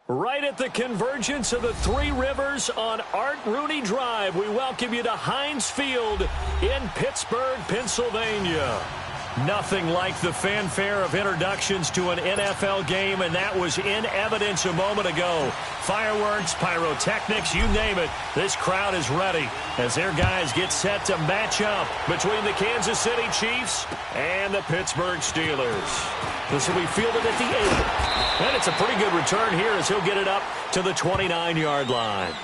Right at the convergence of the Three Rivers on Art Rooney Drive, we welcome you to Heinz Field in Pittsburgh, Pennsylvania. Nothing like the fanfare of introductions to an NFL game, and that was in evidence a moment ago. Fireworks, pyrotechnics, you name it. This crowd is ready as their guys get set to match up between the Kansas City Chiefs and the Pittsburgh Steelers. This will be fielded at the 8. And it's a pretty good return here as he'll get it up to the 29-yard line.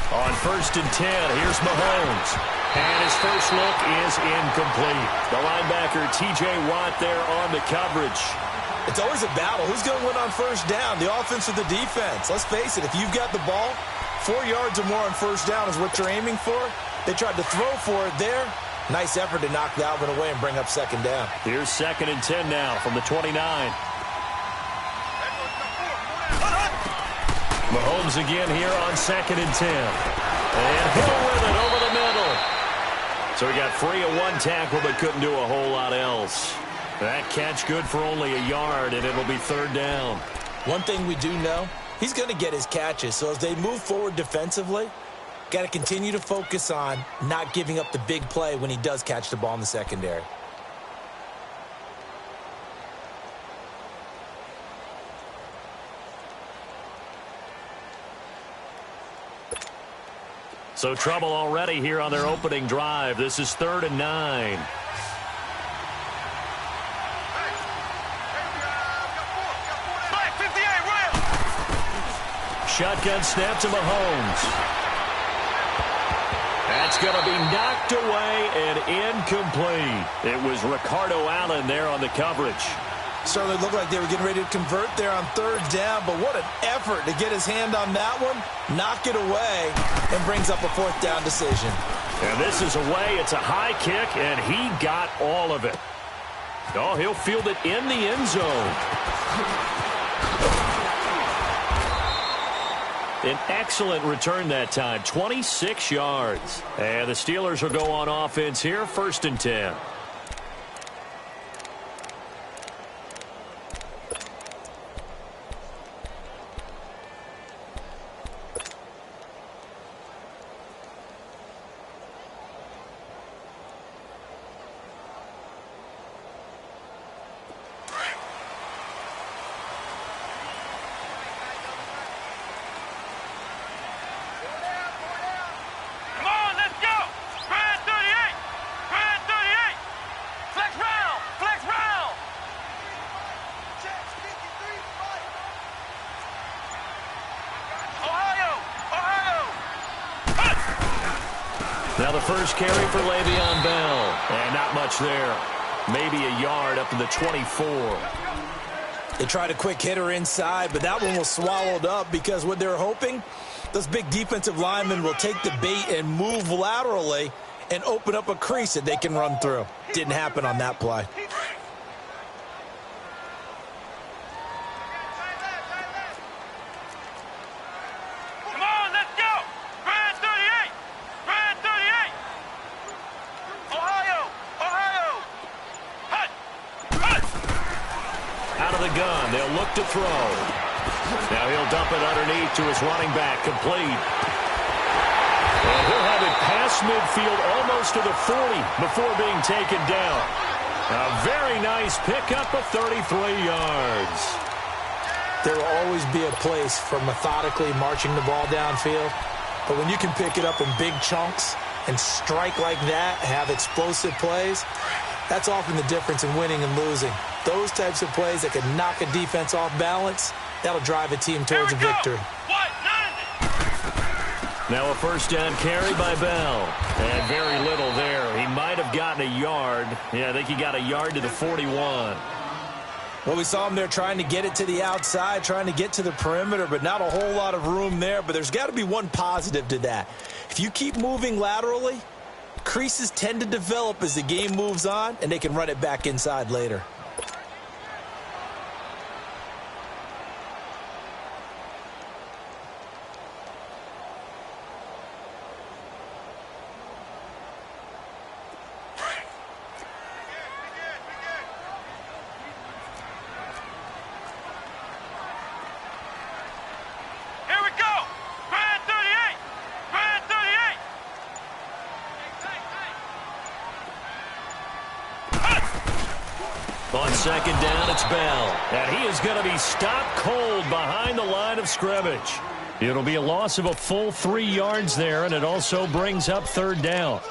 On 1st and 10, here's Mahomes. And his first look is incomplete. The linebacker, T.J. Watt, there on the coverage. It's always a battle. Who's going to win on first down, the offense or the defense? Let's face it, if you've got the ball, 4 yards or more on first down is what you're aiming for. They tried to throw for it there. Nice effort to knock that one away and bring up second down. Here's 2nd and 10 now from the 29. Mahomes again here on 2nd and 10. And Hill with it over the middle. So he got free of one tackle but couldn't do a whole lot else. That catch good for only a yard, and it'll be 3rd down. One thing we do know, he's going to get his catches. So as they move forward defensively, got to continue to focus on not giving up the big play when he does catch the ball in the secondary. So trouble already here on their opening drive. This is 3rd and 9. Shotgun snap to Mahomes. That's going to be knocked away and incomplete. It was Ricardo Allen there on the coverage. Certainly looked like they were getting ready to convert there on 3rd down, but what an effort to get his hand on that one, knock it away, and brings up a 4th down decision. And this is away. It's a high kick, and he got all of it. Oh, he'll field it in the end zone. An excellent return that time, 26 yards. And the Steelers will go on offense here, 1st and 10. Now the first carry for Le'Veon Bell. And not much there. Maybe a yard up to the 24. They tried a quick hitter inside, but that one was swallowed up because what they're hoping, those big defensive linemen will take the bait and move laterally and open up a crease that they can run through. Didn't happen on that play. They'll look to throw. Now he'll dump it underneath to his running back, complete. And he'll have it past midfield almost to the 40 before being taken down. A very nice pickup of 33 yards. There will always be a place for methodically marching the ball downfield. But when you can pick it up in big chunks and strike like that, have explosive plays, that's often the difference in winning and losing. Those types of plays that can knock a defense off balance, that'll drive a team towards a victory. Now a first down carry by Bell. And very little there. He might have gotten a yard. Yeah, I think he got a yard to the 41. Well, we saw him there trying to get it to the outside, trying to get to the perimeter, but not a whole lot of room there. But there's got to be one positive to that. If you keep moving laterally, creases tend to develop as the game moves on, and they can run it back inside later. On second down, it's Bell. And he is going to be stopped cold behind the line of scrimmage. It'll be a loss of a full 3 yards there, and it also brings up third down.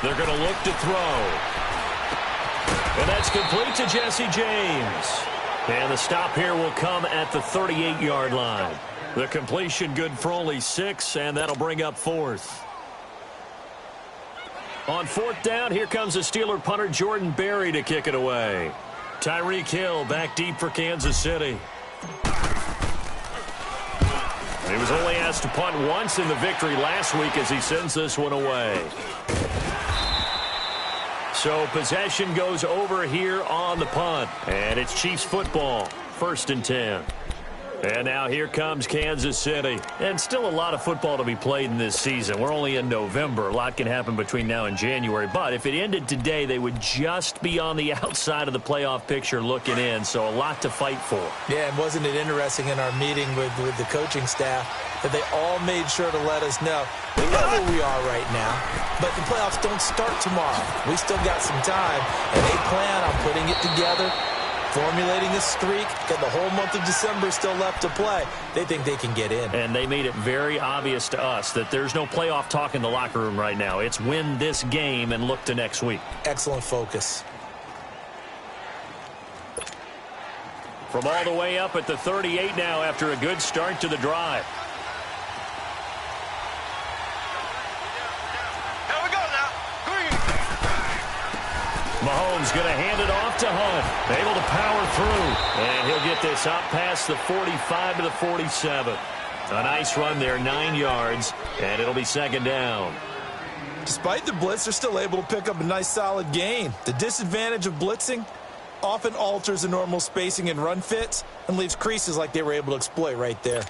They're going to look to throw. And that's complete to Jesse James. And the stop here will come at the 38-yard line. The completion good for only 6, and that'll bring up fourth. On fourth down, here comes the Steeler punter Jordan Berry to kick it away. Tyreek Hill back deep for Kansas City. He was only asked to punt once in the victory last week as he sends this one away. So possession goes over here on the punt. And it's Chiefs football, 1st and 10. And now here comes Kansas City. And still a lot of football to be played in this season. We're only in November. A lot can happen between now and January. But if it ended today, they would just be on the outside of the playoff picture looking in. So a lot to fight for. Yeah, and wasn't it interesting in our meeting with the coaching staff that they all made sure to let us know we know where we are right now, but the playoffs don't start tomorrow. We still got some time, and they plan on putting it together, formulating a streak, got the whole month of December still left to play. They think they can get in. And they made it very obvious to us that there's no playoff talk in the locker room right now. It's win this game and look to next week. Excellent focus. From all the way up at the 38 now after a good start to the drive. Mahomes going to hand it off to Hunt. Able to power through. And he'll get this up past the 45 to the 47. A nice run there, 9 yards. And it'll be second down. Despite the blitz, they're still able to pick up a nice solid gain. The disadvantage of blitzing often alters the normal spacing and run fits and leaves creases like they were able to exploit right there.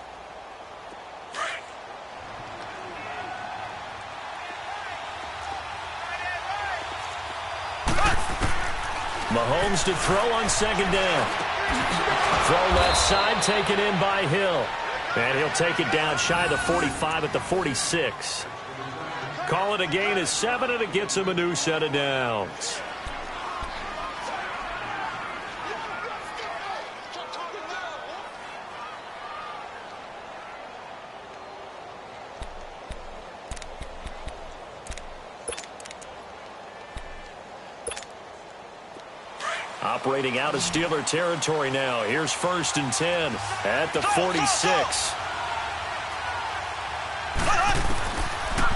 Mahomes to throw on second down. Throw left side, taken in by Hill. And he'll take it down shy of the 45 at the 46. Call it a gain of 7, and it gets him a new set of downs. Operating out of Steeler territory now. Here's 1st and 10 at the 46.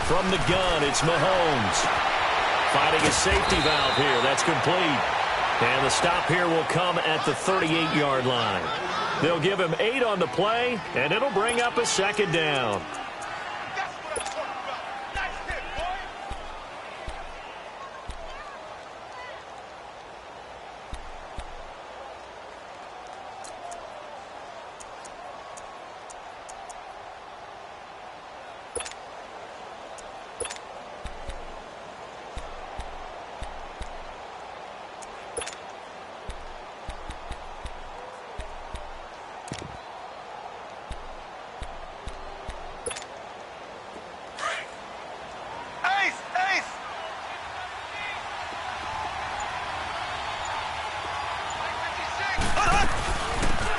From the gun, it's Mahomes. Finding a safety valve here. That's complete. And the stop here will come at the 38-yard line. They'll give him 8 on the play, and it'll bring up a second down.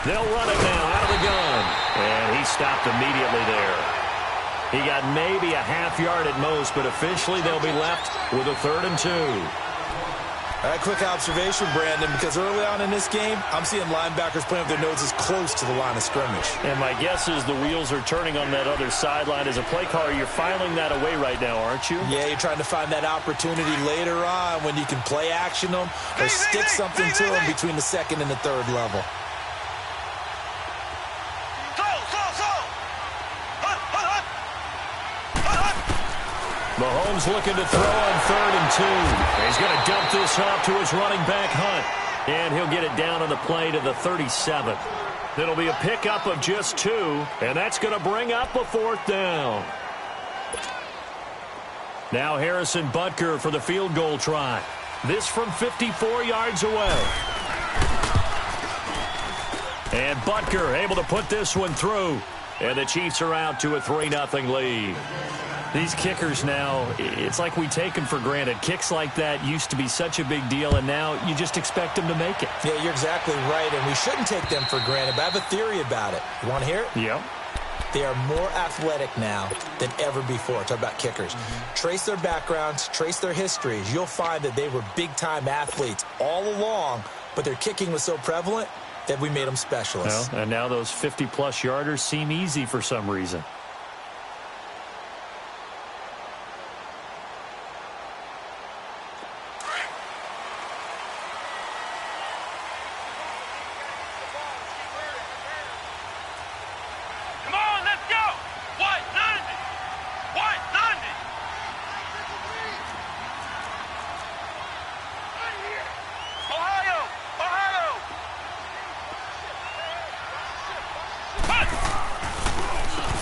They'll run it now out of the gun. And he stopped immediately there. He got maybe a half yard at most, but officially they'll be left with a 3rd and 2. A quick observation, Brandon, because early on in this game, I'm seeing linebackers playing with their noses close to the line of scrimmage. And my guess is the wheels are turning on that other sideline. As a play caller, you're filing that away right now, aren't you? Yeah, you're trying to find that opportunity later on when you can play action them or stick something to them between the 2nd and the 3rd level. Mahomes looking to throw on 3rd and 2. He's going to dump this off to his running back, Hunt. And he'll get it down on the play to the 37. It'll be a pickup of just 2, and that's going to bring up a 4th down. Now Harrison Butker for the field goal try. This from 54 yards away. And Butker able to put this one through. And the Chiefs are out to a 3-0 lead. These kickers now, it's like we take them for granted. Kicks like that used to be such a big deal, and now you just expect them to make it. Yeah, you're exactly right, and we shouldn't take them for granted, but I have a theory about it. You want to hear it? Yeah. They are more athletic now than ever before. Talk about kickers. Trace their backgrounds, trace their histories. You'll find that they were big-time athletes all along, but their kicking was so prevalent that we made them specialists. Well, and now those 50-plus yarders seem easy for some reason.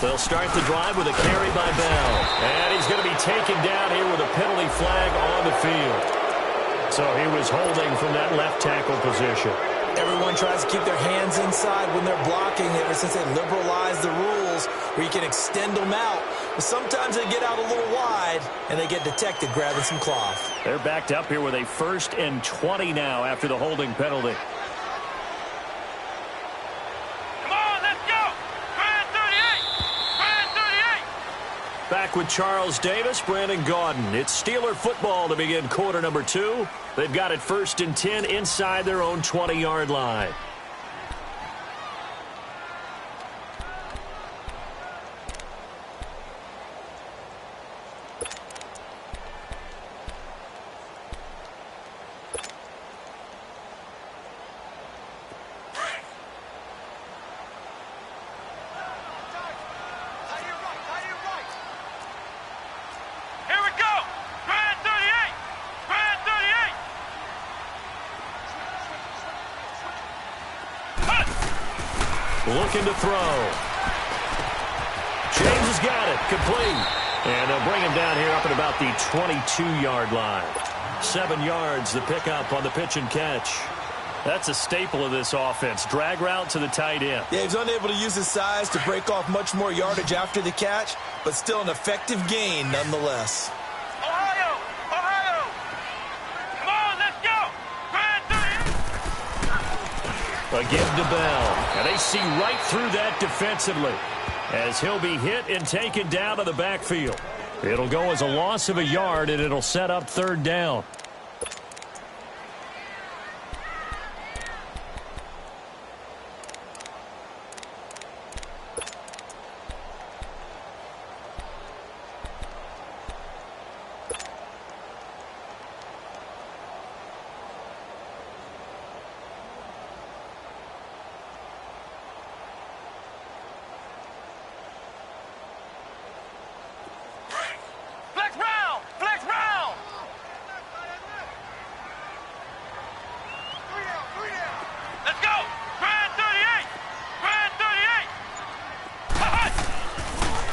They'll start the drive with a carry by Bell. And he's going to be taken down here with a penalty flag on the field. So he was holding from that left tackle position. Everyone tries to keep their hands inside when they're blocking ever since they liberalized the rules where you can extend them out. But sometimes they get out a little wide and they get detected grabbing some cloth. They're backed up here with a 1st and 20 now after the holding penalty. Back with Charles Davis, Brandon Gaudin. It's Steeler football to begin quarter number 2. They've got it 1st and 10 inside their own 20-yard line. Looking to throw. James has got it. Complete. And they'll bring him down here up at about the 22-yard line. 7 yards, the pickup on the pitch and catch. That's a staple of this offense. Drag route to the tight end. Yeah, he's unable to use his size to break off much more yardage after the catch, but still an effective gain nonetheless. Again to Bell. And they see right through that defensively as he'll be hit and taken down to the backfield. It'll go as a loss of a yard, and it'll set up 3rd down.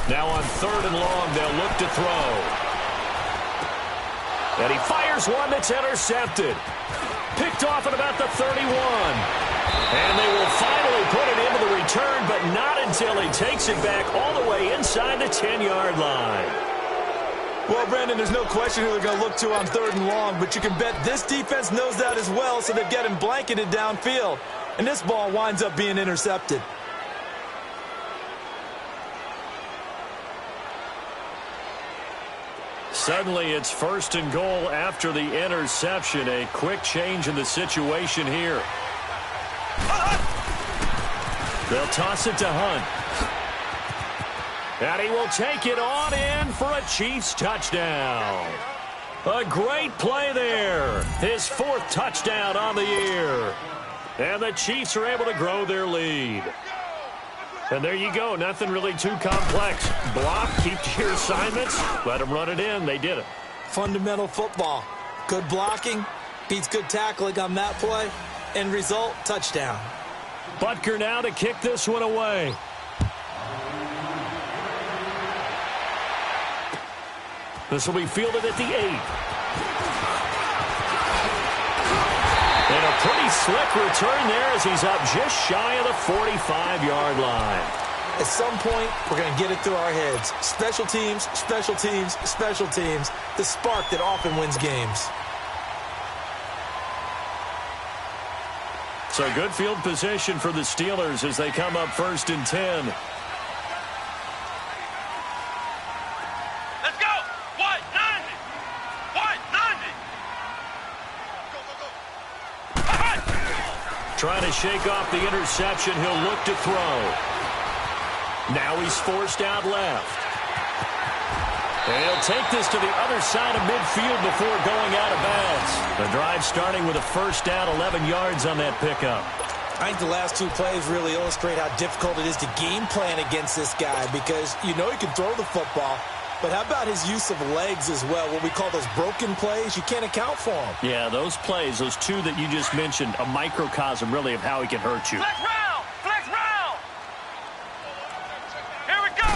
Now on 3rd and long, they'll look to throw. And he fires one that's intercepted. Picked off at about the 31. And they will finally put it into the return, but not until he takes it back all the way inside the 10-yard line. Well, Brandon, there's no question who they're going to look to on 3rd and long, but you can bet this defense knows that as well, so they've got him blanketed downfield. And this ball winds up being intercepted. Suddenly, it's 1st and goal after the interception. A quick change in the situation here. They'll toss it to Hunt. And he will take it on in for a Chiefs touchdown. A great play there. His 4th touchdown on the year. And the Chiefs are able to grow their lead. And there you go. Nothing really too complex. Block, keep to your assignments, let them run it in. They did it. Fundamental football. Good blocking, beats good tackling on that play. End result, touchdown. Butker now to kick this one away. This will be fielded at the 8. And a pretty slick return there as he's up just shy of the 45-yard line. At some point, we're going to get it through our heads. Special teams, special teams, special teams. The spark that often wins games. So good field position for the Steelers as they come up 1st and 10. Let's go! 190! 190! Trying to shake off the interception. He'll look to throw. Now he's forced out left. And he'll take this to the other side of midfield before going out of bounds. The drive starting with a 1st down, 11 yards on that pickup. I think the last 2 plays really illustrate how difficult it is to game plan against this guy because you know he can throw the football, but how about his use of legs as well? What we call those broken plays, you can't account for them. Yeah, those plays, those 2 that you just mentioned, a microcosm really of how he can hurt you. Flex round! Flex round! Here we go!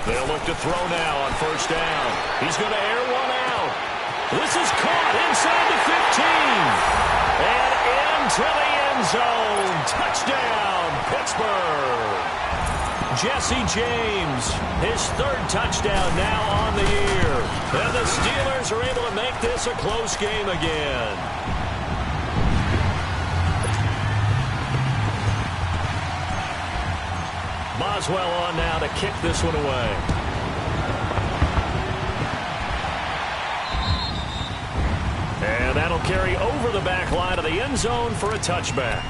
They'll look to throw now on 1st down. He's going to air one out. This is caught inside the 15. And into the end zone. Touchdown, Pittsburgh. Jesse James, his 3rd touchdown now on the year. And the Steelers are able to make this a close game again. Boswell on now to kick this one away. And that'll carry over the back line of the end zone for a touchback.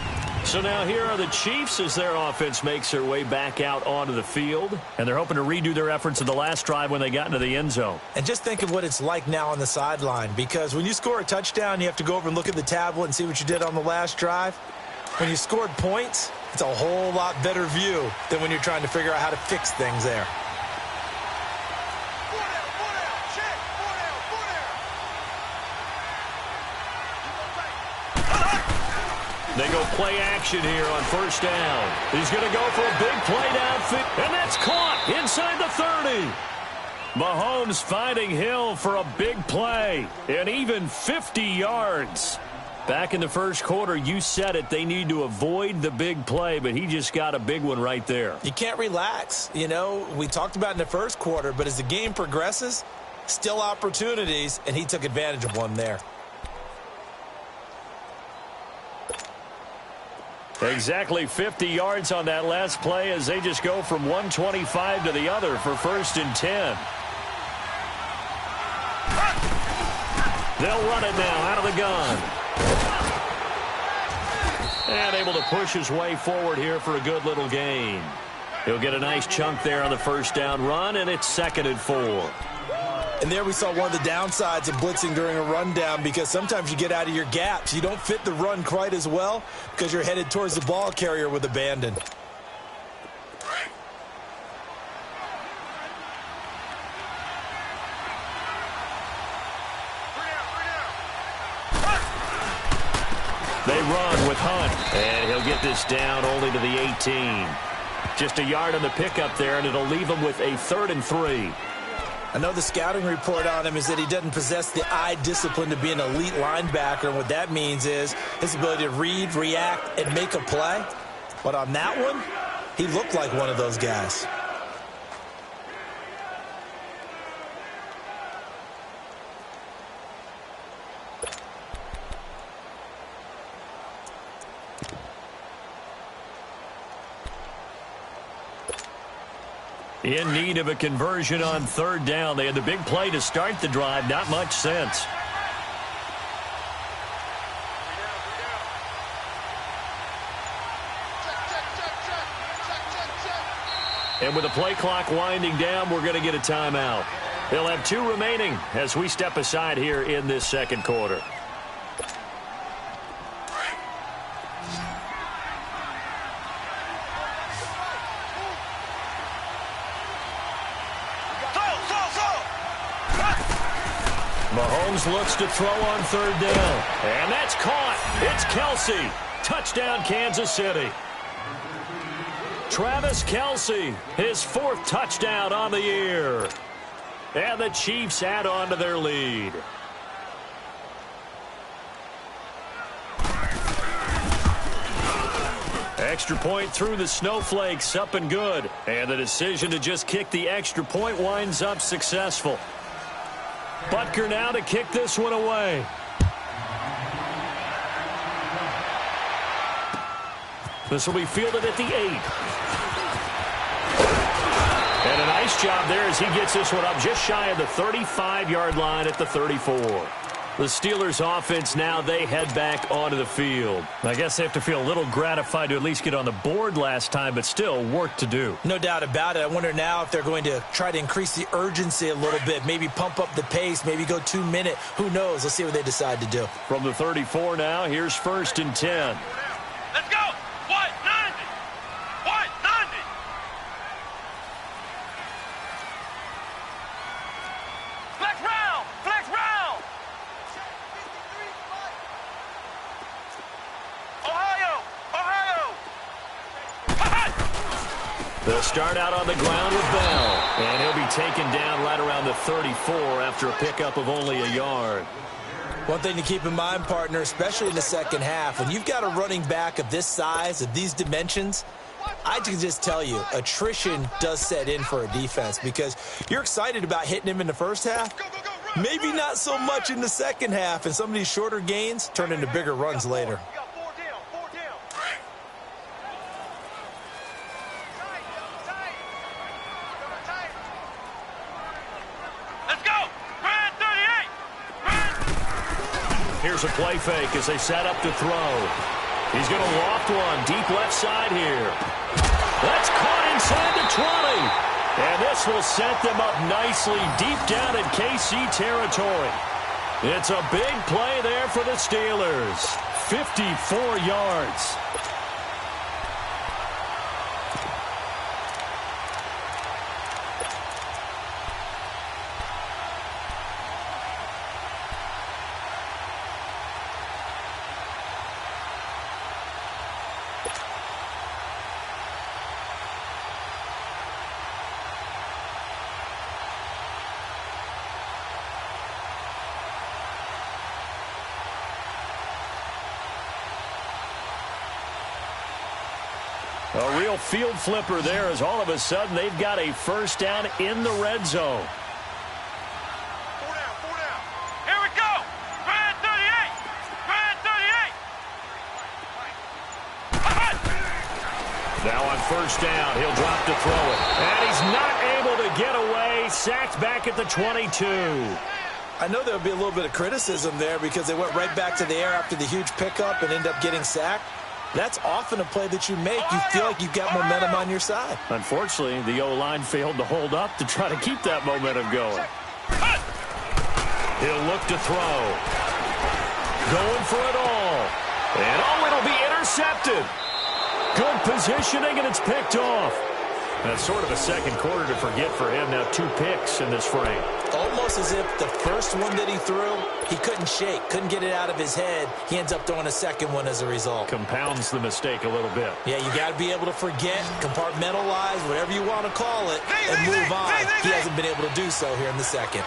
So now here are the Chiefs as their offense makes their way back out onto the field. And they're hoping to redo their efforts in the last drive when they got into the end zone. And just think of what it's like now on the sideline, because when you score a touchdown, you have to go over and look at the tablet and see what you did on the last drive. When you scored points, it's a whole lot better view than when you're trying to figure out how to fix things there. They go play action here on 1st down. He's going to go for a big play downfield, and that's caught inside the 30. Mahomes finding Hill for a big play, and even 50 yards. Back in the 1st quarter, you said it, they need to avoid the big play, but he just got a big one right there. You can't relax. You know, we talked about in the 1st quarter, but as the game progresses, still opportunities, and he took advantage of one there. Exactly 50 yards on that last play as they just go from 125 to the other for 1st and 10. They'll run it now out of the gun. And able to push his way forward here for a good little gain. He'll get a nice chunk there on the 1st down run, and it's 2nd and 4. And there we saw one of the downsides of blitzing during a rundown, because sometimes you get out of your gaps. You don't fit the run quite as well because you're headed towards the ball carrier with abandon. They run with Hunt, and he'll get this down only to the 18. Just a yard on the pickup there, and it'll leave him with a 3rd and 3. I know the scouting report on him is that he doesn't possess the eye discipline to be an elite linebacker. And what that means is his ability to read, react, and make a play. But on that one, he looked like one of those guys. In need of a conversion on third down. They had the big play to start the drive. Not much sense. And with the play clock winding down, we're going to get a timeout. They'll have 2 remaining as we step aside here in this second quarter. Mahomes looks to throw on third down. And that's caught. It's Kelce. Touchdown, Kansas City. Travis Kelce, his 4th touchdown on the year. And the Chiefs add on to their lead. Extra point through the snowflakes, up and good. And the decision to just kick the extra point winds up successful. Butker now to kick this one away. This will be fielded at the 8. And a nice job there as he gets this one up just shy of the 35-yard line at the 34. The Steelers offense now, they head back onto the field. I guess they have to feel a little gratified to at least get on the board last time, but still work to do. No doubt about it. I wonder now if they're going to try to increase the urgency a little bit, maybe pump up the pace, maybe go 2-minute. Who knows? Let's see what they decide to do. From the 34 now, here's 1st and 10. Let's go. What? 90. What? 90. Flex round. Flex round. Ohio. They'll start out on the ground with Bell. And he'll be taken down right around the 34 after a pickup of only a yard. One thing to keep in mind, partner, especially in the second half, when you've got a running back of this size, of these dimensions, I can just tell you, attrition does set in for a defense because you're excited about hitting him in the first half. Maybe not so much in the second half, and some of these shorter gains turn into bigger runs later. Here's a play fake as they set up to throw. He's going to loft one deep left side here. That's caught inside the 20. And this will set them up nicely deep down in KC territory. It's a big play there for the Steelers. 54 yards. A real field flipper there as all of a sudden they've got a first down in the red zone. 4 down, 4 down. Here we go. Red 38. Red 38. Now on first down, he'll drop to throw it. And he's not able to get away. Sacked back at the 22. I know there'll be a little bit of criticism there because they went right back to the air after the huge pickup and end up getting sacked. That's often a play that you make. You feel like you've got momentum on your side. Unfortunately, the O-line failed to hold up to try to keep that momentum going. He'll look to throw. Going for it all. And it'll be intercepted. Good positioning, and it's picked off. That's sort of a second quarter to forget for him. Now 2 picks in this frame. Almost as if the first one that he threw, he couldn't shake, couldn't get it out of his head. He ends up throwing a second one as a result. Compounds the mistake a little bit. Yeah, you got to be able to forget, compartmentalize, whatever you want to call it, and move on. He hasn't been able to do so here in the second.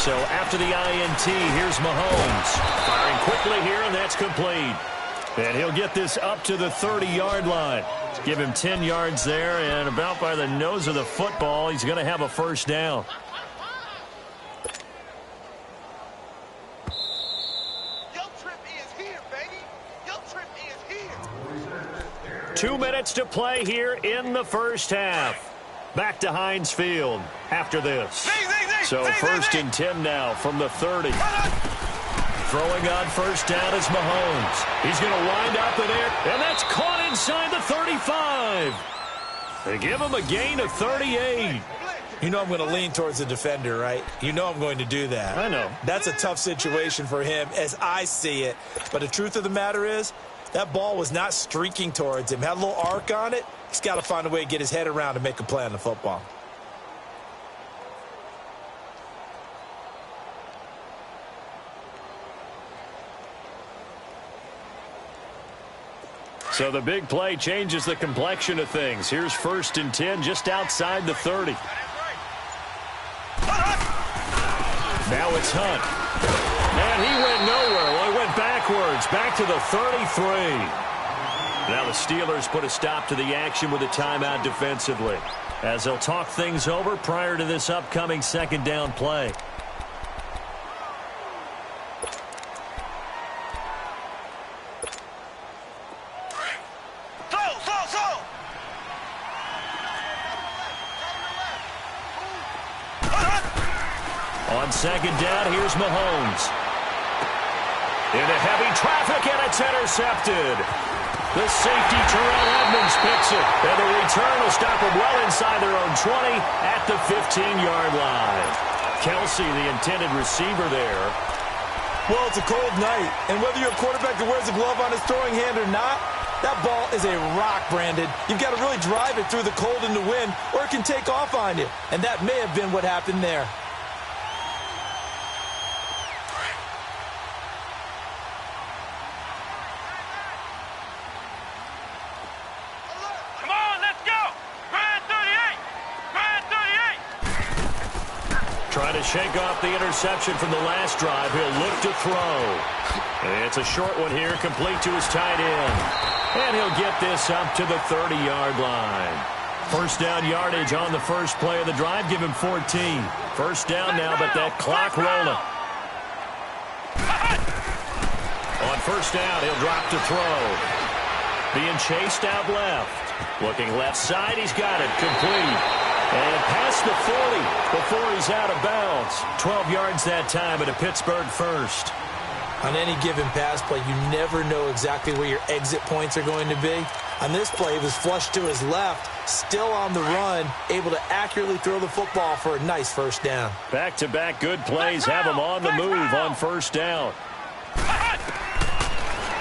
So after the INT, here's Mahomes. Firing quickly here, and that's complete. And he'll get this up to the 30-yard line. Give him 10 yards there, and about by the nose of the football, he's going to have a first down. Your trip is here, baby. Your trip is here. 2 minutes to play here in the first half. Back to Heinz Field after this. So 1st and 10 now from the 30. Throwing on first down is Mahomes. He's going to wind up in there, and that's caught inside the 35. They give him a gain of 38. You know I'm going to lean towards the defender, right? You know I'm going to do that. I know. That's a tough situation for him as I see it. But the truth of the matter is, that ball was not streaking towards him. Had a little arc on it. He's got to find a way to get his head around and make a play on the football. So the big play changes the complexion of things. Here's 1st and 10 just outside the 30. Now it's Hunt. And he went nowhere. Well, he went backwards, back to the 33. Now the Steelers put a stop to the action with a timeout defensively, as they'll talk things over prior to this upcoming 2nd down play. On 2nd down, here's Mahomes. Into heavy traffic, and it's intercepted. The safety, Terrell Edmonds, picks it. And the return will stop them well inside their own 20 at the 15-yard line. Kelsey, the intended receiver there. Well, it's a cold night, and whether you're a quarterback that wears a glove on his throwing hand or not, that ball is a rock, Brandon. You've got to really drive it through the cold and the wind, or it can take off on you. And that may have been what happened there. Trying to shake off the interception from the last drive. He'll look to throw. It's a short one here, complete to his tight end. And he'll get this up to the 30-yard line. First down yardage on the first play of the drive. Give him 14. First down now, but that clock rolling. On first down, he'll drop to throw. Being chased out left. Looking left side, he's got it. Complete. And past the 40 before he's out of bounds. 12 yards that time at a Pittsburgh first. On any given pass play, you never know exactly where your exit points are going to be. On this play, he was flushed to his left, still on the run, able to accurately throw the football for a nice first down. Back-to-back good plays have him on the move on first down.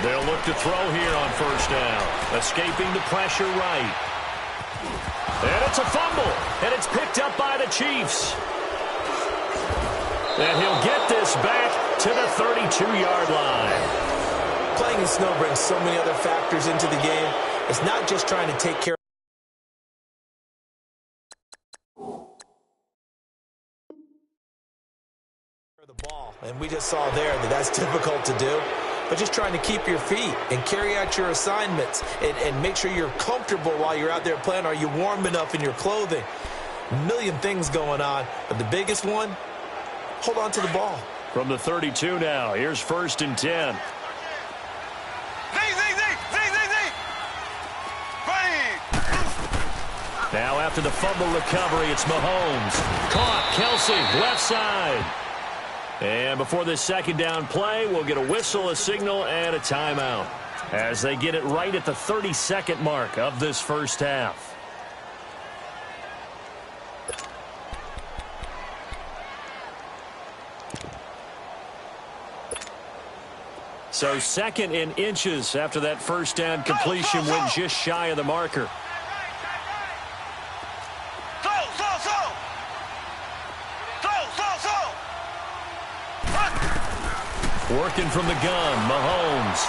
They'll look to throw here on first down. Escaping the pressure right. And it's a fumble, and it's picked up by the Chiefs. And he'll get this back to the 32-yard line. Playing in snow brings so many other factors into the game. It's not just trying to take care of the ball. And we just saw there that that's difficult to do. But just trying to keep your feet and carry out your assignments and make sure you're comfortable while you're out there playing. Are you warm enough in your clothing? A million things going on. But the biggest one, hold on to the ball. From the 32 now, here's 1st and 10. Now after the fumble recovery, it's Mahomes. Caught, Kelsey, left side. And before this 2nd down play, we'll get a whistle, a signal, and a timeout as they get it right at the 32nd mark of this first half. So 2nd in inches after that first down completion went just shy of the marker. Working from the gun, Mahomes.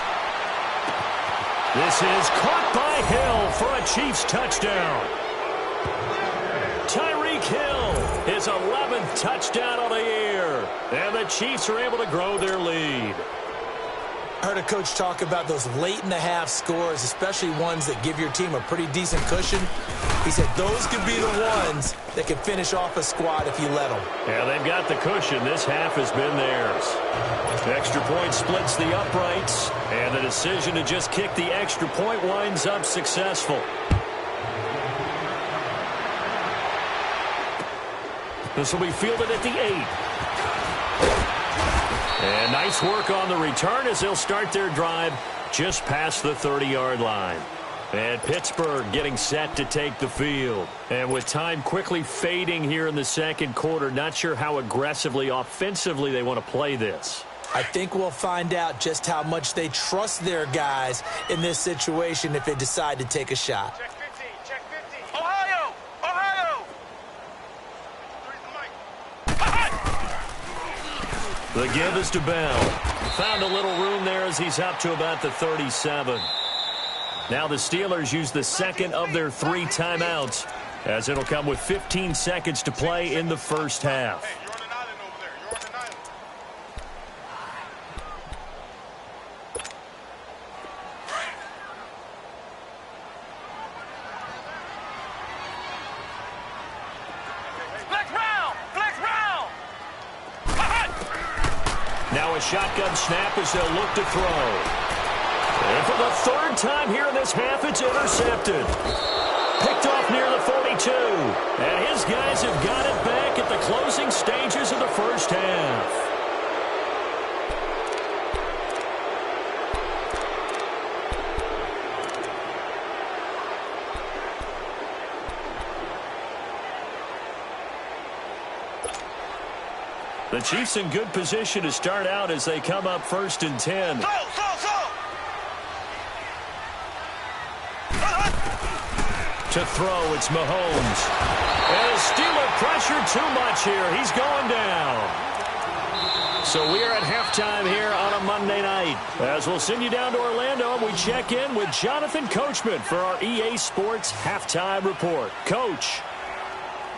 This is caught by Hill for a Chiefs touchdown. Tyreek Hill, his 11th touchdown of the year. And the Chiefs are able to grow their lead. I heard a coach talk about those late-in-the-half scores, especially ones that give your team a pretty decent cushion. He said those could be the ones that can finish off a squad if you let them. Yeah, they've got the cushion. This half has been theirs. Extra point splits the uprights, and the decision to just kick the extra point winds up successful. This will be fielded at the 8. And nice work on the return as they'll start their drive just past the 30-yard line. And Pittsburgh getting set to take the field. And with time quickly fading here in the second quarter, not sure how aggressively, offensively they want to play this. I think we'll find out just how much they trust their guys in this situation if they decide to take a shot. Check 15, check 15. Ohio! Ohio! The give is to Bell. Found a little room there as he's up to about the 37. Now the Steelers use the second of their 3 timeouts, as it'll come with 15 seconds to play in the first half. Hey, you're on an island over there. You're on an island. Flex round! Flex round! Now a shotgun snap as they'll look to throw. And for the 3rd time here in this half, it's intercepted. Picked off near the 42. And his guys have got it back at the closing stages of the first half. The Chiefs in good position to start out as they come up 1st and 10. So! To throw, it's Mahomes. And a Steeler pressure too much here. He's going down. So we are at halftime here on a Monday night. As we'll send you down to Orlando, and we check in with Jonathan Coachman for our EA Sports Halftime Report. Coach.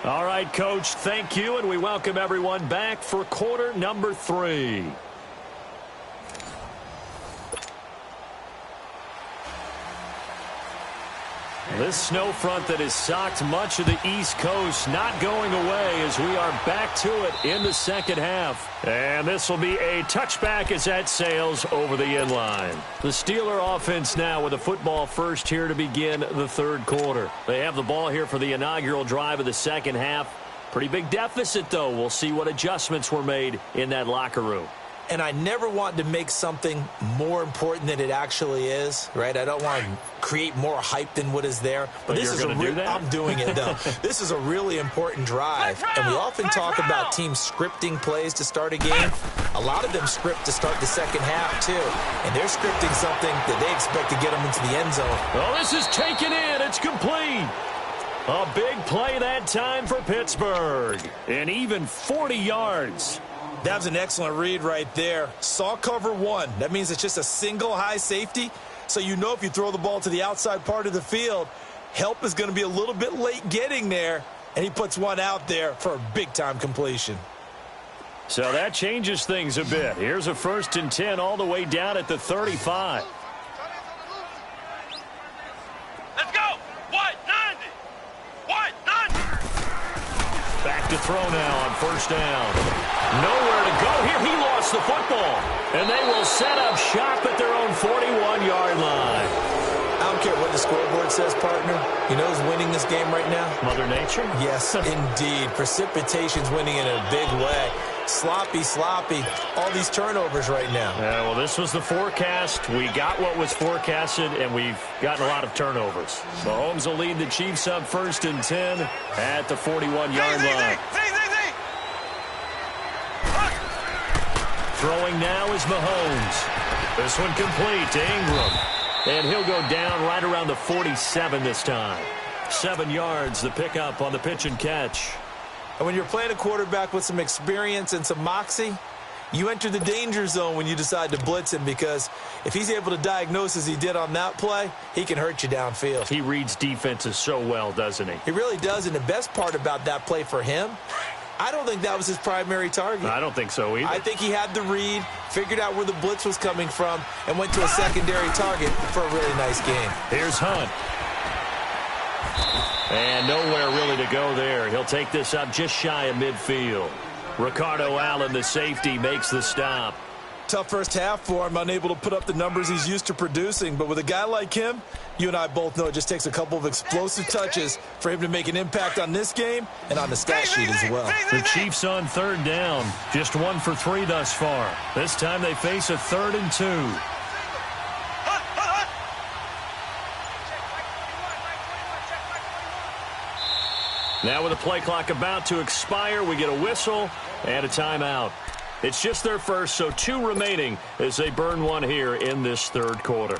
All right, Coach, thank you, and we welcome everyone back for quarter number 3. This snow front that has socked much of the East Coast not going away as we are back to it in the second half. And this will be a touchback as that sails over the end line. The Steeler offense now with a football first here to begin the 3rd quarter. They have the ball here for the inaugural drive of the second half. Pretty big deficit, though. We'll see what adjustments were made in that locker room. And I never want to make something more important than it actually is, right? I don't want to create more hype than what is there. But this is I'm doing it, though. This is a really important drive. And we often talk about teams scripting plays to start a game. A lot of them script to start the second half, too. And they're scripting something that they expect to get them into the end zone. Well, this is taken in. It's complete. A big play that time for Pittsburgh. And even 40 yards. That was an excellent read right there. Saw cover 1. That means it's just a single high safety. So you know if you throw the ball to the outside part of the field, help is going to be a little bit late getting there. And he puts one out there for a big-time completion. So that changes things a bit. Here's a 1st and 10 all the way down at the 35. Let's go! White 90! White 90! Back to throw now on 1st down. Nowhere to go here. He lost the football. And they will set up shop at their own 41-yard line. I don't care what the scoreboard says, partner. You know who's winning this game right now? Mother Nature? Yes, indeed. Precipitation's winning in a big way. Sloppy. All these turnovers right now. Yeah, well, this was the forecast. We got what was forecasted, and we've gotten a lot of turnovers. Mahomes will lead the Chiefs up 1st and 10 at the 41-yard line. Throwing now is Mahomes. This one complete to Ingram. And he'll go down right around the 47 this time. 7 yards, the pickup on the pitch and catch. And when you're playing a quarterback with some experience and some moxie, you enter the danger zone when you decide to blitz him, because if he's able to diagnose as he did on that play, he can hurt you downfield. He reads defenses so well, doesn't he? He really does, and the best part about that play for him I don't think that was his primary target. I don't think so either. I think he had the read, figured out where the blitz was coming from, and went to a secondary target for a really nice game. Here's Hunt. And nowhere really to go there. He'll take this up just shy of midfield. Ricardo Allen, the safety, makes the stop. Tough first half for him, unable to put up the numbers he's used to producing. But with a guy like him, you and I both know it just takes a couple of explosive touches for him to make an impact on this game and on the stat sheet as well. The Chiefs on 3rd down. Just 1 for 3 thus far. This time they face a 3rd and 2. Now with the play clock about to expire, we get a whistle and a timeout. It's just their first, so 2 remaining as they burn one here in this 3rd quarter.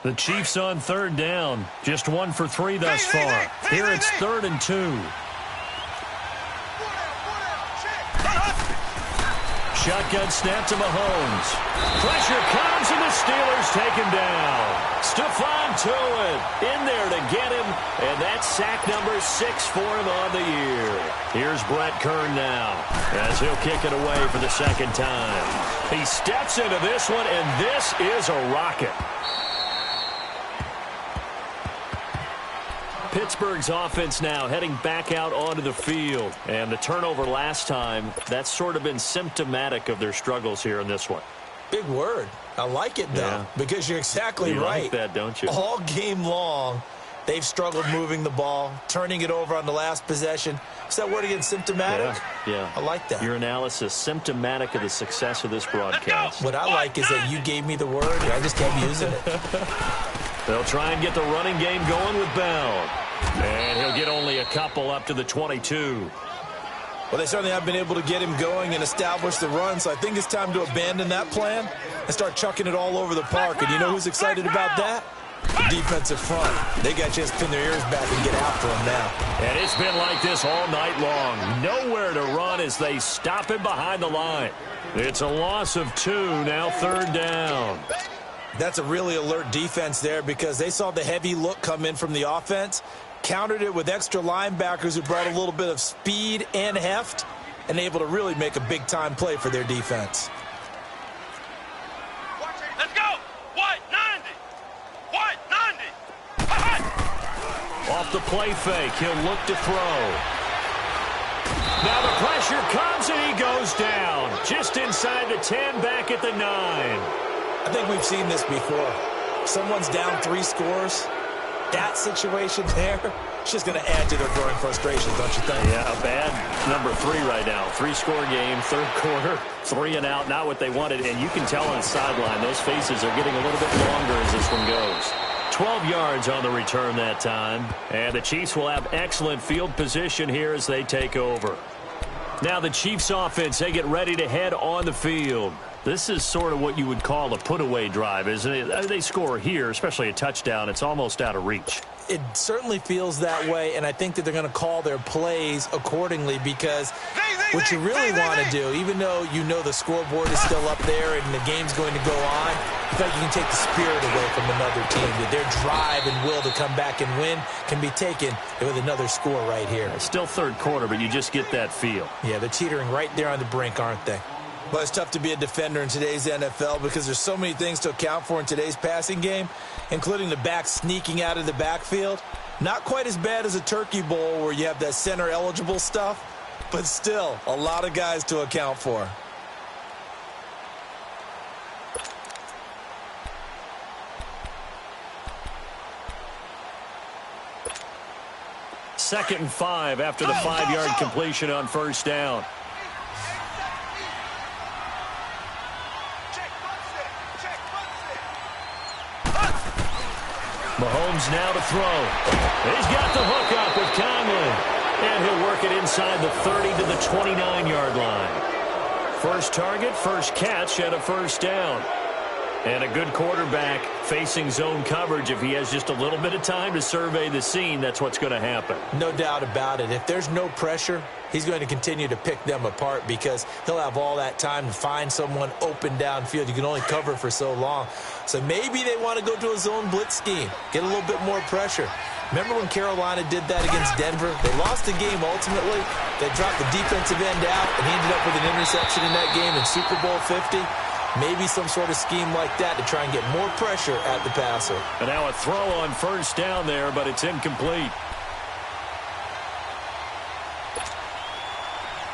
The Chiefs on 3rd down. Just 1 for 3 thus far. Here it's 3rd and 2. Shotgun snap to Mahomes. Pressure comes and the Steelers take him down. Stephon Tuitt in there to get him, and that's sack number 6 for him on the year. Here's Brett Kern now as he'll kick it away for the 2nd time. He steps into this one, and this is a rocket. Pittsburgh's offense now heading back out onto the field. And the turnover last time, that's sort of been symptomatic of their struggles here in this one. Big word. I like it, though, because you're exactly right. You like that, don't you? All game long, they've struggled moving the ball, turning it over on the last possession. Is that word again, symptomatic? Yeah. I like that. Your analysis, symptomatic of the success of this broadcast. What I like is that you gave me the word, and I just kept using it. They'll try and get the running game going with Bell. And he'll get only a couple up to the 22. Well, they certainly have been able to get him going and establish the run, so I think it's time to abandon that plan and start chucking it all over the park. And you know who's excited about that? The defensive front. They got a chance to pin their ears back and get after him now. And it's been like this all night long. Nowhere to run as they stop him behind the line. It's a loss of 2, now 3rd down. That's a really alert defense there because they saw the heavy look come in from the offense, countered it with extra linebackers who brought a little bit of speed and heft, and able to really make a big-time play for their defense. Let's go! White 90! White 90! Off the play fake, he'll look to throw. Now the pressure comes and he goes down. Just inside the 10, back at the 9. I think we've seen this before. Someone's down 3 scores. That situation there, it's just going to add to their growing frustration, don't you think? Yeah, a bad number 3 right now. 3-score game, 3rd quarter, 3 and out, not what they wanted. And you can tell on the sideline, those faces are getting a little bit longer as this one goes. 12 yards on the return that time. And the Chiefs will have excellent field position here as they take over. Now the Chiefs offense, they get ready to head on the field. This is sort of what you would call a put-away drive, isn't it? They score here, especially a touchdown. It's almost out of reach. It certainly feels that way, and I think that they're going to call their plays accordingly because what you really want to do, even though you know the scoreboard is still up there and the game's going to go on, I feel like you can take the spirit away from another team. That their drive and will to come back and win can be taken with another score right here. It's still 3rd quarter, but you just get that feel. Yeah, they're teetering right there on the brink, aren't they? Well, it's tough to be a defender in today's NFL because there's so many things to account for in today's passing game, including the back sneaking out of the backfield. Not quite as bad as a turkey bowl where you have that center-eligible stuff, but still a lot of guys to account for. Second and 5 after the 5-yard completion on 1st down. Mahomes now to throw. He's got the hook up with Conley. And he'll work it inside the 30 to the 29-yard line. First target, first catch, and a 1st down. And a good quarterback facing zone coverage, if he has just a little bit of time to survey the scene, that's what's going to happen. No doubt about it. If there's no pressure, he's going to continue to pick them apart because he'll have all that time to find someone open downfield. You can only cover for so long. So maybe they want to go to a zone blitz scheme, get a little bit more pressure. Remember when Carolina did that against Denver? They lost the game ultimately. They dropped the defensive end out, and he ended up with an interception in that game in Super Bowl 50. Maybe some sort of scheme like that to try and get more pressure at the passer. And now a throw on first down there, but it's incomplete.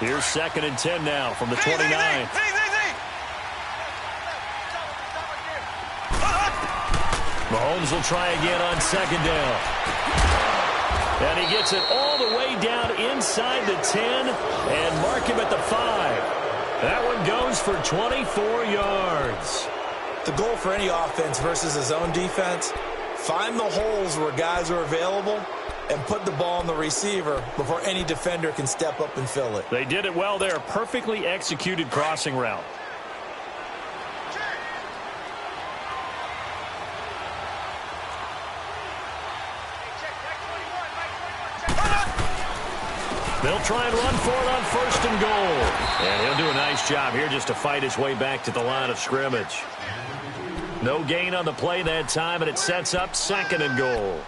Here's 2nd and 10 now from the 29. Mahomes will try again on 2nd down. And he gets it all the way down inside the 10 and mark him at the 5. That one goes for 24 yards. The goal for any offense versus a zone defense, find the holes where guys are available and put the ball on the receiver before any defender can step up and fill it. They did it well there. Perfectly executed crossing route. They'll try and run for it on 1st and goal. And he'll do a nice job here just to fight his way back to the line of scrimmage. No gain on the play that time, and it sets up 2nd and goal.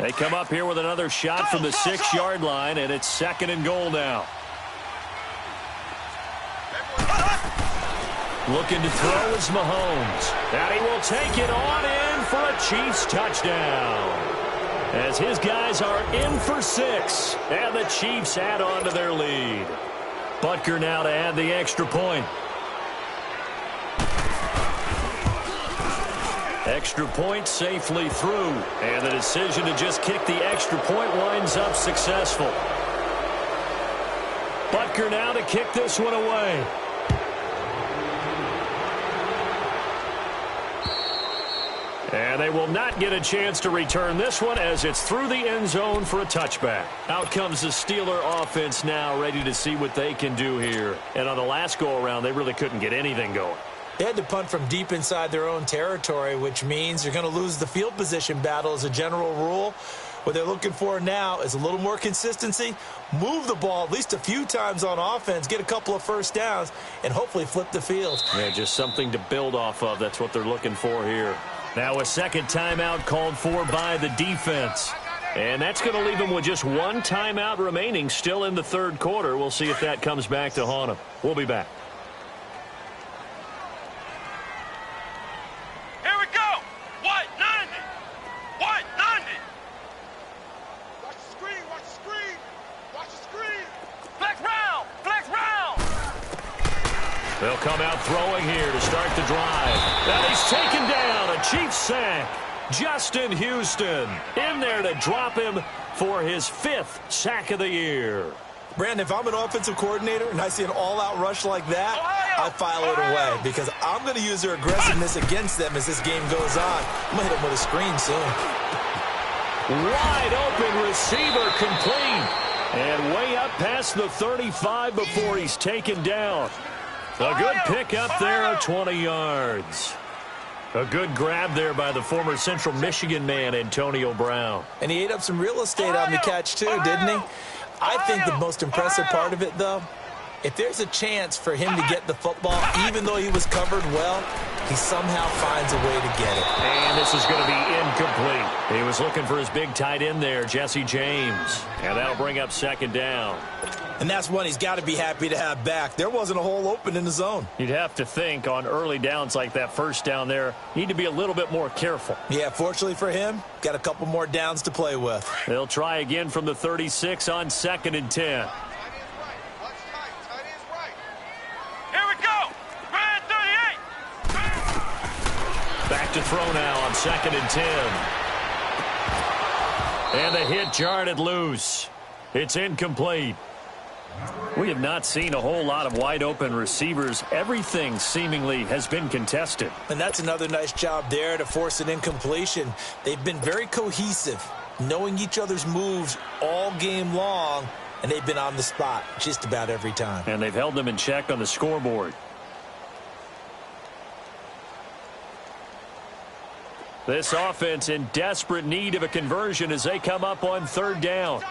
They come up here with another shot from the 6-yard line, and it's 2nd and goal now. Looking to throw is Mahomes. And he will take it on in for a Chiefs touchdown. As his guys are in for 6, and the Chiefs add on to their lead. Butker now to add the extra point. Extra point safely through, and the decision to just kick the extra point winds up successful. Butker now to kick this one away. And they will not get a chance to return this one as it's through the end zone for a touchback. Out comes the Steeler offense now, ready to see what they can do here. And on the last go-around, they really couldn't get anything going. They had to punt from deep inside their own territory, which means you're going to lose the field position battle as a general rule. What they're looking for now is a little more consistency, move the ball at least a few times on offense, get a couple of first downs, and hopefully flip the field. Yeah, just something to build off of. That's what they're looking for here. Now a second timeout called for by the defense. And that's going to leave them with just one timeout remaining still in the 3rd quarter. We'll see if that comes back to haunt them. We'll be back. They'll come out throwing here to start the drive. And he's taken down. A Chiefs sack. Justin Houston in there to drop him for his 5th sack of the year. Brandon, if I'm an offensive coordinator and I see an all-out rush like that, I file it away because I'm going to use their aggressiveness against them as this game goes on. I'm going to hit them with a screen soon. Wide open receiver complete. And way up past the 35 before he's taken down. A good pickup there of 20 yards. A good grab there by the former Central Michigan man, Antonio Brown. And he ate up some real estate on the catch, too, didn't he? I think the most impressive part of it, though, if there's a chance for him to get the football, even though he was covered well, he somehow finds a way to get it. And this is going to be incomplete. He was looking for his big tight end there, Jesse James. And that'll bring up 2nd down. And that's one he's got to be happy to have back. There wasn't a hole open in the zone. You'd have to think on early downs like that first down there, need to be a little bit more careful. Yeah, fortunately for him, got a couple more downs to play with. They'll try again from the 36 on 2nd and 10. Back to throw now on 2nd and 10. And the hit jarred it loose. It's incomplete. We have not seen a whole lot of wide-open receivers. Everything seemingly has been contested. And that's another nice job there to force an incompletion. They've been very cohesive, knowing each other's moves all game long, and they've been on the spot just about every time. And they've held them in check on the scoreboard. This offense in desperate need of a conversion as they come up on third down.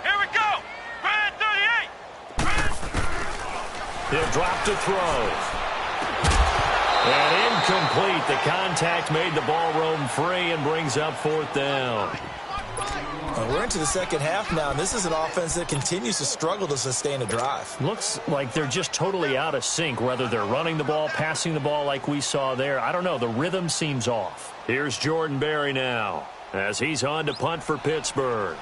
Here we go. Red 38. He'll drop to throw. And incomplete. The contact made the ball roam free and brings up fourth down. We're into the second half now, and this is an offense that continues to struggle to sustain a drive. Looks like they're just totally out of sync, whether they're running the ball, passing the ball like we saw there. I don't know. The rhythm seems off. Here's Jordan Berry now as he's on to punt for Pittsburgh.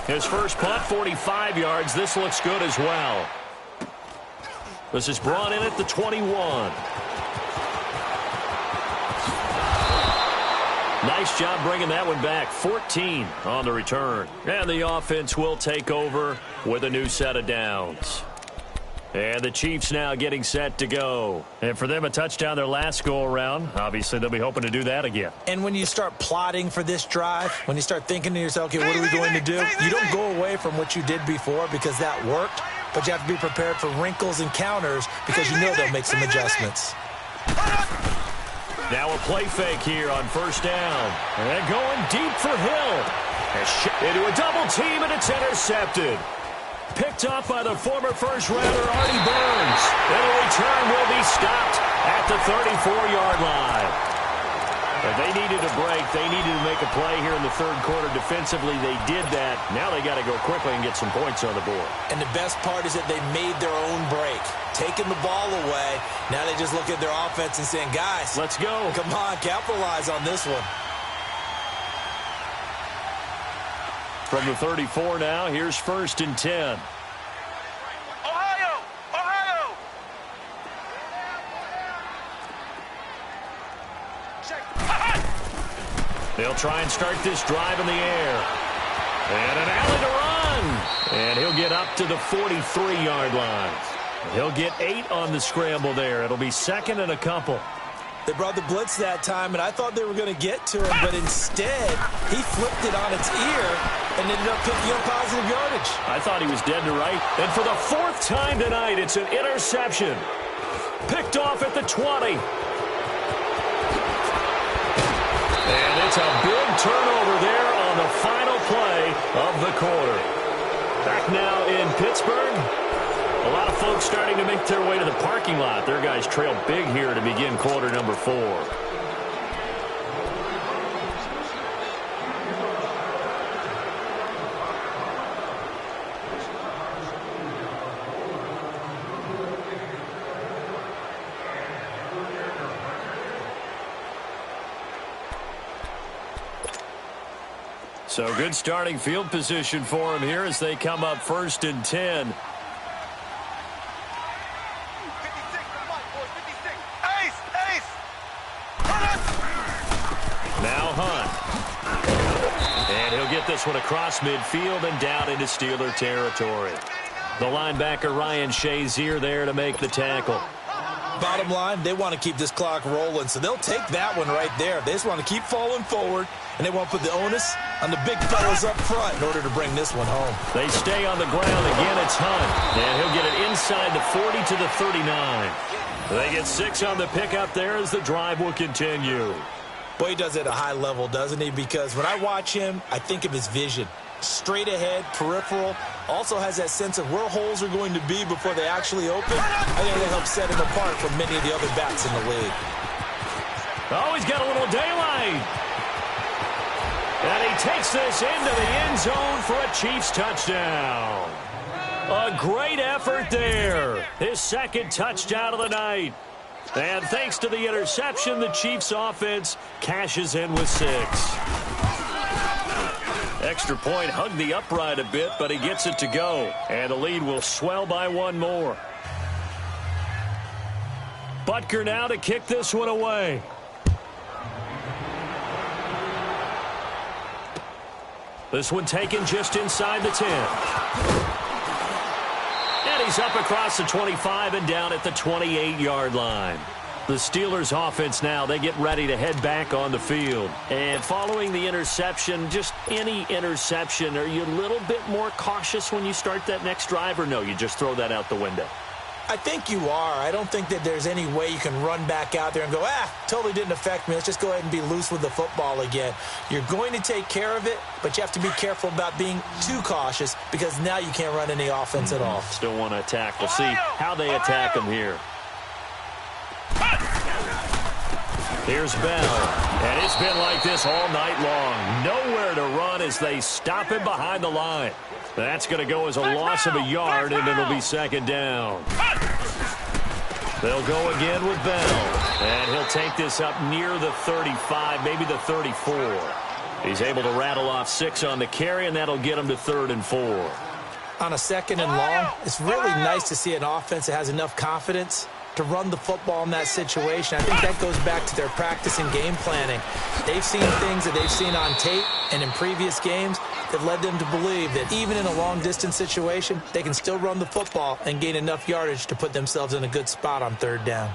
His first punt, 45 yards. This looks good as well. This is brought in at the 21. Nice job bringing that one back. 14 on the return. And the offense will take over with a new set of downs. And the Chiefs now getting set to go. And for them, a touchdown their last go-around. Obviously, they'll be hoping to do that again. And when you start plotting for this drive, when you start thinking to yourself, okay, what are we going to do? You don't go away from what you did before because that worked, but you have to be prepared for wrinkles and counters because you know they'll make some adjustments. Now a play fake here on first down. And going deep for Hill. Into a double team, and it's intercepted. Picked up by the former first-rounder Artie Burns. And a return will be stopped at the 34-yard line. And they needed a break. They needed to make a play here in the third quarter. Defensively, they did that. Now they got to go quickly and get some points on the board. And the best part is that they made their own break. Taking the ball away. Now they just look at their offense and saying, guys, let's go. Come on, capitalize on this one. From the 34 now, here's first and 10. Ohio! Ohio! They'll try and start this drive in the air. And an alley to run. And he'll get up to the 43-yard line. He'll get 8 on the scramble there. It'll be second and a couple. They brought the blitz that time, and I thought they were going to get to him, but instead, he flipped it on its ear and ended up picking up positive yardage. I thought he was dead to right. And for the fourth time tonight, it's an interception. Picked off at the 20. And it's a big turnover there on the final play of the quarter. Back now in Pittsburgh. A lot of folks starting to make their way to the parking lot. Their guys trail big here to begin quarter number 4. So good starting field position for them here as they come up first and 10. This one across midfield and down into Steeler territory. The linebacker Ryan Shazier there to make the tackle. Bottom line, they want to keep this clock rolling, so they'll take that one right there. They just want to keep falling forward, and they want to put the onus on the big fellas up front in order to bring this one home. They stay on the ground again. It's Hunt, and he'll get it inside the 40 to the 39. They get 6 on the pickup there as the drive will continue. Boy, he does it at a high level, doesn't he? Because when I watch him, I think of his vision. Straight ahead, peripheral. Also has that sense of where holes are going to be before they actually open. I think that helps set him apart from many of the other backs in the league. Oh, he's got a little daylight. And he takes this into the end zone for a Chiefs touchdown. A great effort there. His second touchdown of the night. And thanks to the interception, the Chiefs offense cashes in with 6. Extra point hugged the upright a bit, but he gets it to go. And the lead will swell by 1 more. Butker now to kick this one away. This one taken just inside the 10. And he's up across the 25 and down at the 28-yard line. The Steelers offense now, they get ready to head back on the field. And following the interception, just any interception, are you a little bit more cautious when you start that next drive, or no, you just throw that out the window? I think you are. I don't think that there's any way you can run back out there and go, totally didn't affect me. Let's just go ahead and be loose with the football again. You're going to take care of it, but you have to be careful about being too cautious because now you can't run any offense at all. Still want to attack. We'll see how they attack him here. Here's Bell, and it's been like this all night long. Nowhere to run as they stop him behind the line. That's going to go as a loss of a yard, and it'll be second down. They'll go again with Bell, and he'll take this up near the 35, maybe the 34. He's able to rattle off 6 on the carry, and that'll get him to 3rd and 4. On a 2nd and long, it's really nice to see an offense that has enough confidence to run the football in that situation. I think that goes back to their practice and game planning. They've seen things that they've seen on tape and in previous games that led them to believe that even in a long-distance situation, they can still run the football and gain enough yardage to put themselves in a good spot on 3rd down.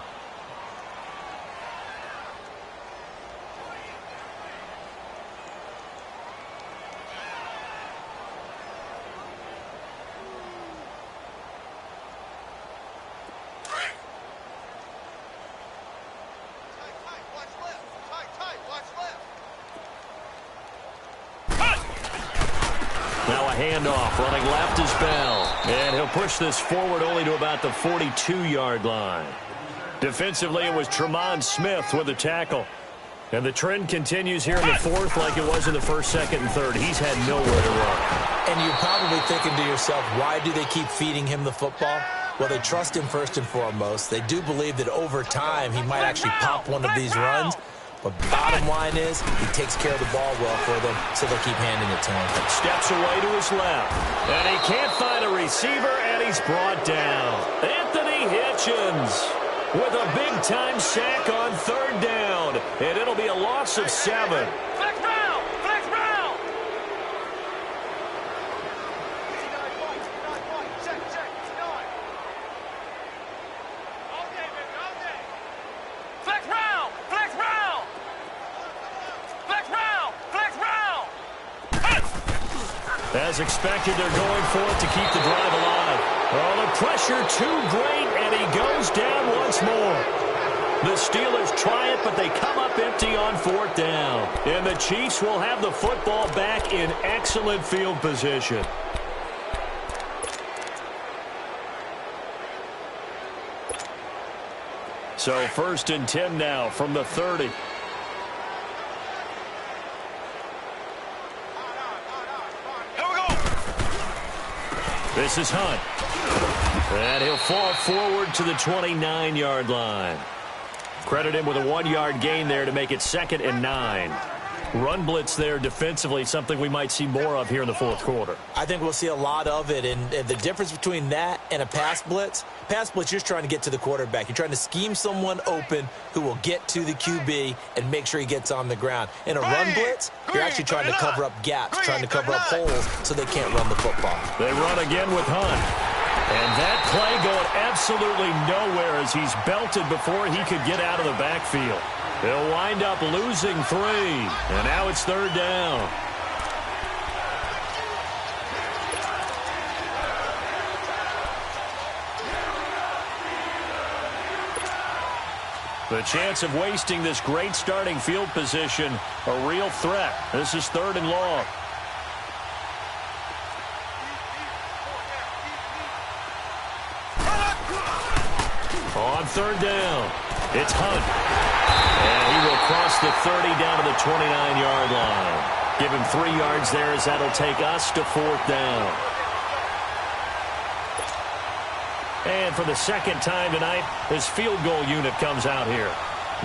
Handoff, running left is Bell. And he'll push this forward only to about the 42-yard line. Defensively, it was Tremont Smith with the tackle. And the trend continues here in the 4th like it was in the 1st, 2nd, and 3rd. He's had nowhere to run. And you're probably thinking to yourself, why do they keep feeding him the football? Well, they trust him first and foremost. They do believe that over time he might actually pop one of these runs. But bottom line is, he takes care of the ball well for them, so they'll keep handing it to him. Steps away to his left. And he can't find a receiver, and he's brought down. Anthony Hitchens with a big-time sack on 3rd down. And it'll be a loss of 7. Flex round! Flex round! Check, 9. All day, baby, all day. Flex round! Flex round! Flex round! Flex round! As expected, they're going for it to keep the drive alive. Oh, the pressure too great, and he goes down once more. The Steelers try it, but they come up empty on 4th down. And the Chiefs will have the football back in excellent field position. So 1st and 10 now from the 30. This is Hunt. And he'll fall forward to the 29-yard line. Credit him with a 1-yard gain there to make it 2nd and 9. Run blitz there defensively, something we might see more of here in the 4th quarter. I think we'll see a lot of it, and the difference between that and a pass blitz, you're just trying to get to the quarterback. You're trying to scheme someone open who will get to the QB and make sure he gets on the ground. In a run blitz, you're actually trying to cover up gaps, trying to cover up holes so they can't run the football. They run again with Hunt. And that play going absolutely nowhere as he's belted before he could get out of the backfield. They'll wind up losing 3, and now it's 3rd down. The chance of wasting this great starting field position, a real threat. This is 3rd and long. On 3rd down, it's Hunt. And he will cross the 30 down to the 29-yard line. Give him 3 yards there as that'll take us to 4th down. And for the 2nd time tonight, his field goal unit comes out here.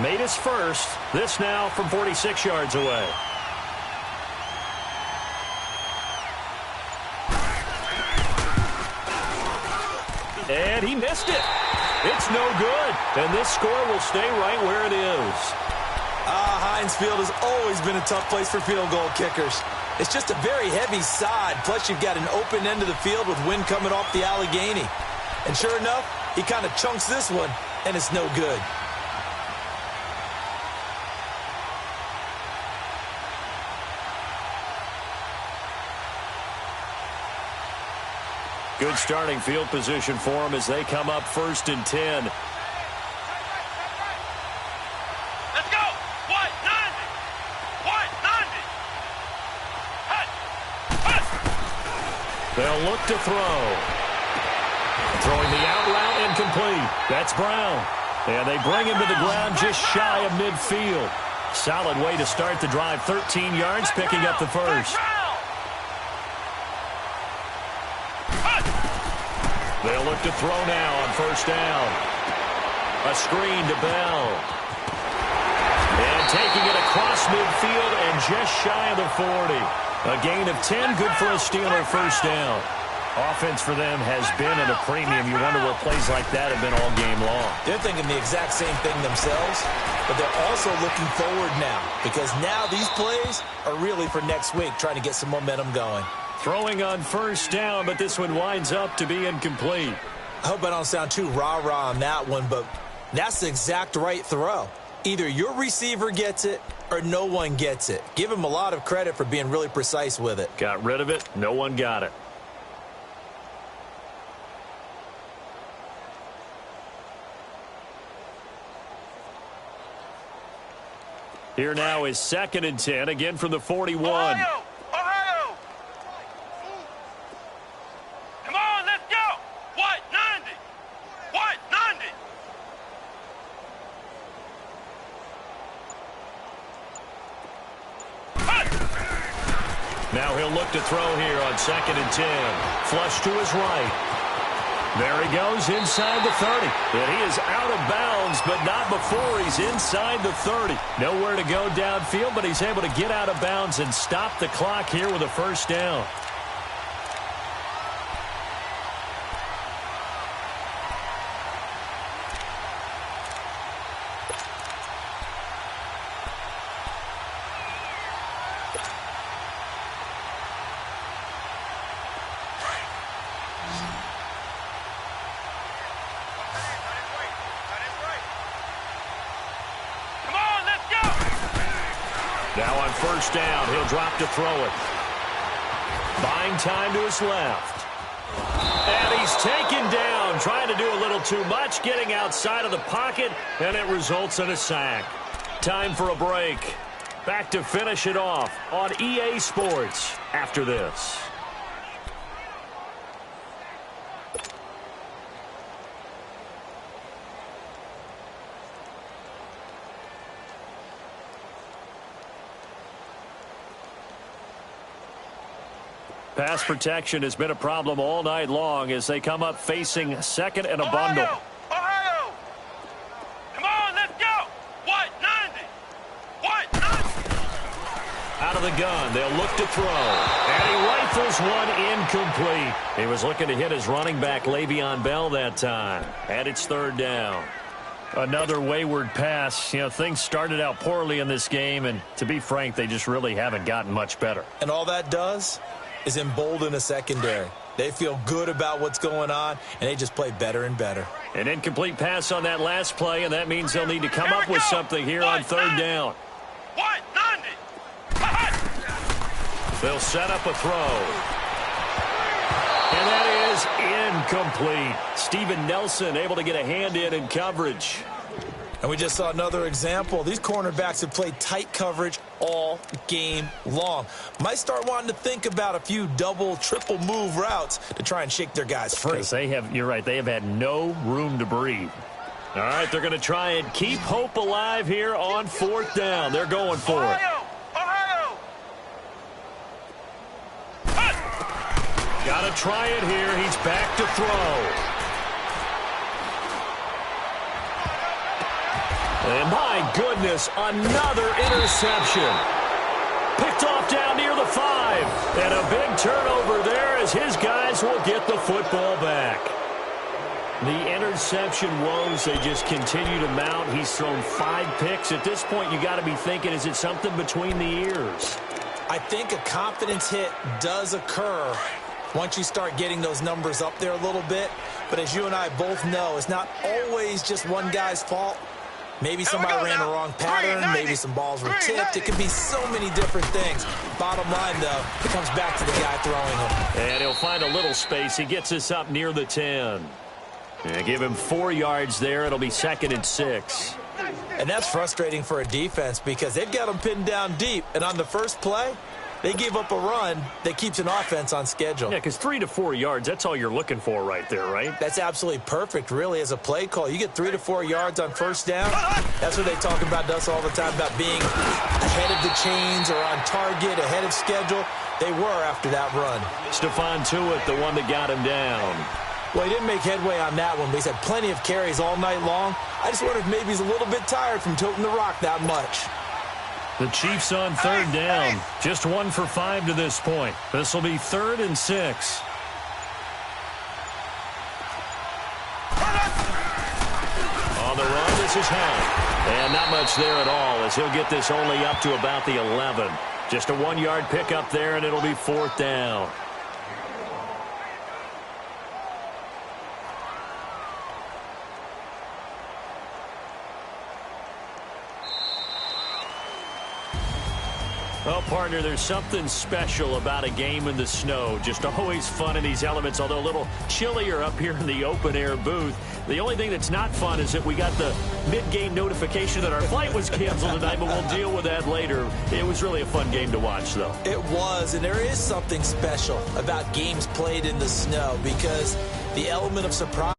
Made his first, this now from 46 yards away. And he missed it. It's no good, and this score will stay right where it is. Heinz Field has always been a tough place for field goal kickers. It's just a very heavy side, plus you've got an open end of the field with wind coming off the Allegheny. And sure enough, he kind of chunks this one, and it's no good. Good starting field position for them as they come up 1st and 10. Let's go. White, 90. White, 90. Hut. Hut. They'll look to throw. Throwing the out route incomplete. That's Brown. And they bring him to the ground just shy of midfield. Solid way to start the drive. 13 yards, picking up the first. They'll look to throw now on 1st down. A screen to Bell. And taking it across midfield and just shy of the 40. A gain of 10, good for a Steeler 1st down. Offense for them has been at a premium. You wonder what plays like that have been all game long. They're thinking the exact same thing themselves, but they're also looking forward now because now these plays are really for next week, trying to get some momentum going. Throwing on 1st down, but this one winds up to be incomplete. I hope I don't sound too rah-rah on that one, but that's the exact right throw. Either your receiver gets it or no one gets it. Give him a lot of credit for being really precise with it. Got rid of it. No one got it. Here now is 2nd and 10, again from the 41. Ohio! Ohio! Come on, let's go! White, 90! White, 90! Now he'll look to throw here on 2nd and 10. Flush to his right. There he goes inside the 30. And he is out of bounds, but not before he's inside the 30. Nowhere to go downfield, but he's able to get out of bounds and stop the clock here with a 1st down. Now on 1st down, he'll drop to throw it. Buying time to his left. And he's taken down, trying to do a little too much, getting outside of the pocket, and it results in a sack. Time for a break. Back to finish it off on EA Sports after this. Pass protection has been a problem all night long as they come up facing 2nd and a bundle. Ohio! Come on, let's go! White, 90! White, 90! Out of the gun, they'll look to throw. And he rifles one incomplete. He was looking to hit his running back, Le'Veon Bell, that time. And it's 3rd down. Another wayward pass. You know, things started out poorly in this game, and to be frank, they just really haven't gotten much better. And all that does is embolden a secondary. They feel good about what's going on, and they just play better and better. An incomplete pass on that last play, and that means they'll need to come up with something here on 3rd down. White, 90! They'll set up a throw. And that is incomplete. Steven Nelson able to get a hand in coverage. And we just saw another example. These cornerbacks have played tight coverage all game long. Might start wanting to think about a few double, triple move routes to try and shake their guys free. Because they have, you're right, they have had no room to breathe. All right, they're going to try and keep hope alive here on 4th down. They're going for it. Ohio! Got to try it here. He's back to throw. And my goodness, another interception. Picked off down near the 5. And a big turnover there as his guys will get the football back. The interception woes, they just continue to mount. He's thrown 5 picks. At this point, you got to be thinking, is it something between the ears? I think a confidence hit does occur once you start getting those numbers up there a little bit. But as you and I both know, it's not always just one guy's fault. Maybe somebody ran the wrong pattern. Maybe some balls were tipped. It can be so many different things. Bottom line, though, it comes back to the guy throwing them. And he'll find a little space. He gets us up near the 10. And give him 4 yards there. It'll be 2nd and 6. And that's frustrating for a defense because they've got them pinned down deep. And on the first play, they gave up a run that keeps an offense on schedule. Yeah, because 3 to 4 yards, that's all you're looking for right there, right? That's absolutely perfect, really, as a play call. You get 3 to 4 yards on first down. That's what they talk about to us all the time, about being ahead of the chains or on target, ahead of schedule. They were after that run. Stephon Tuitt, the one that got him down. Well, he didn't make headway on that one, but he's had plenty of carries all night long. I just wonder if maybe he's a little bit tired from toting the rock that much. The Chiefs on 3rd down. Just 1 for 5 to this point. This will be 3rd and 6. On the run, this is Hank. And not much there at all, as he'll get this only up to about the 11. Just a 1-yard pickup there, and it'll be 4th down. Well, partner, there's something special about a game in the snow. Just always fun in these elements, although a little chillier up here in the open-air booth. The only thing that's not fun is that we got the mid-game notification that our flight was canceled tonight, but we'll deal with that later. It was really a fun game to watch, though. It was, and there is something special about games played in the snow because the element of surprise